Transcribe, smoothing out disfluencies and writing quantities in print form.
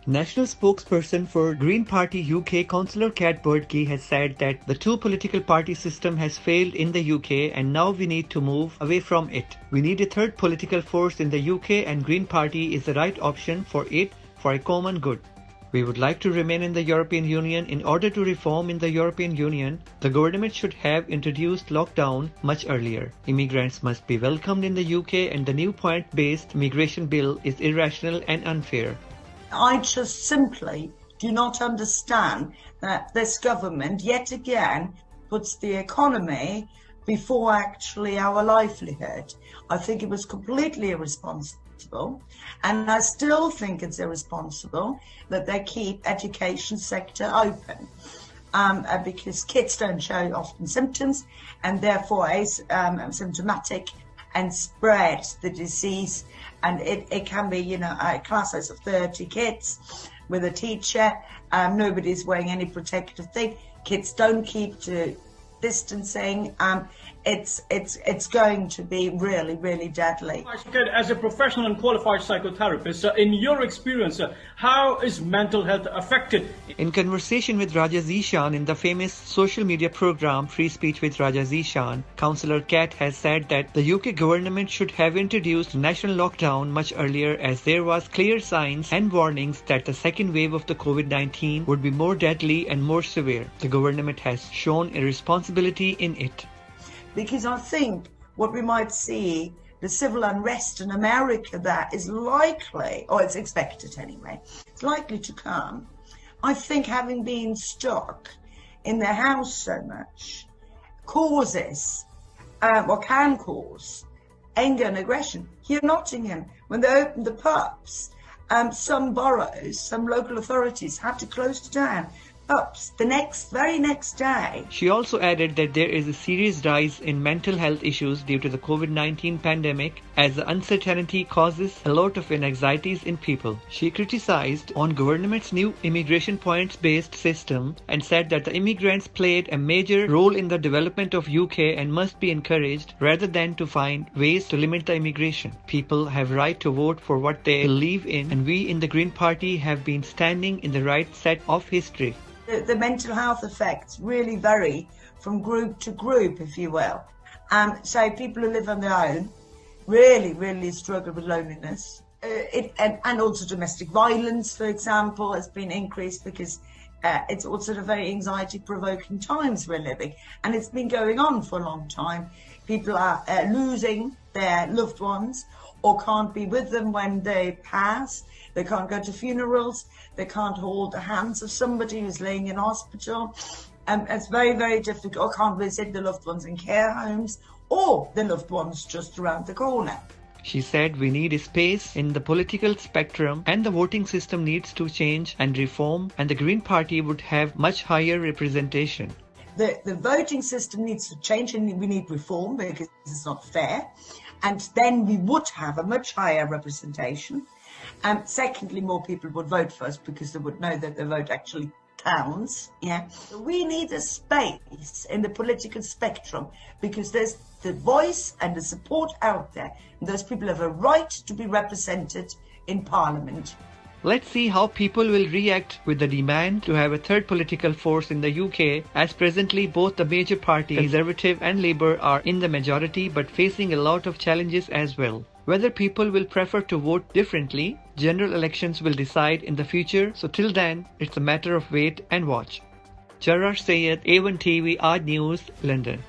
National spokesperson for Green Party UK Cllr Kat Boettge has said that the two political party system has failed in the UK and now we need to move away from it. We need a third political force in the UK and Green Party is the right option for it for a common good. We would like to remain in the European Union. In order to reform in the European Union, the government should have introduced lockdown much earlier. Immigrants must be welcomed in the UK and the new point-based migration bill is irrational and unfair. I just simply do not understand that this government yet again puts the economy before actually our livelihood. I think it was completely irresponsible, and I still think it's irresponsible that they keep education sector open because kids don't show often symptoms and therefore asymptomatic and spread the disease, and it can be, a class size of 30 kids with a teacher, nobody's wearing any protective thing, kids don't keep to distancing, it's going to be really, really deadly. As a professional and qualified psychotherapist, in your experience, how is mental health affected? In conversation with Raja Zeeshan in the famous social media program Free Speech with Raja Zeeshan, Councillor Kat has said that the UK government should have introduced national lockdown much earlier as there was clear signs and warnings that the second wave of the COVID-19 would be more deadly and more severe. The government has shown a responsibility in it. Because I think what we might see, the civil unrest in America that is likely, or it's expected anyway, it's likely to come. I think having been stuck in the house so much causes, or can cause, anger and aggression. Here in Nottingham, when they opened the pubs, some boroughs, some local authorities had to close down pubs the very next day. She also added that there is a serious rise in mental health issues due to the COVID-19 pandemic as the uncertainty causes a lot of anxieties in people. She criticized on government's new immigration points-based system and said that the immigrants played a major role in the development of UK and must be encouraged rather than to find ways to limit the immigration. People have right to vote for what they believe in, and we in the Green Party have been standing in the right set of history. The mental health effects really vary from group to group, if you will. So people who live on their own really struggle with loneliness. And also domestic violence, for example, has been increased because it's also the very anxiety-provoking times we're living. And it's been going on for a long time. People are losing their loved ones or can't be with them when they pass. They can't go to funerals. They can't hold the hands of somebody who's laying in hospital. It's very difficult. Or can't visit the loved ones in care homes or the loved ones just around the corner. She said we need a space in the political spectrum and the voting system needs to change and reform, and the Green Party would have much higher representation. The voting system needs to change and we need reform because it's not fair. And then we would have a much higher representation. Secondly, more people would vote for us because they would know that their vote actually counts. Yeah, we need a space in the political spectrum because there's the voice and the support out there, and those people have a right to be represented in Parliament. Let's see how people will react with the demand to have a third political force in the UK, as presently both the major parties, Conservative and Labour, are in the majority but facing a lot of challenges as well. Whether people will prefer to vote differently, general elections will decide in the future, so till then, it's a matter of wait and watch. Jarrar Syed A1TV News, London.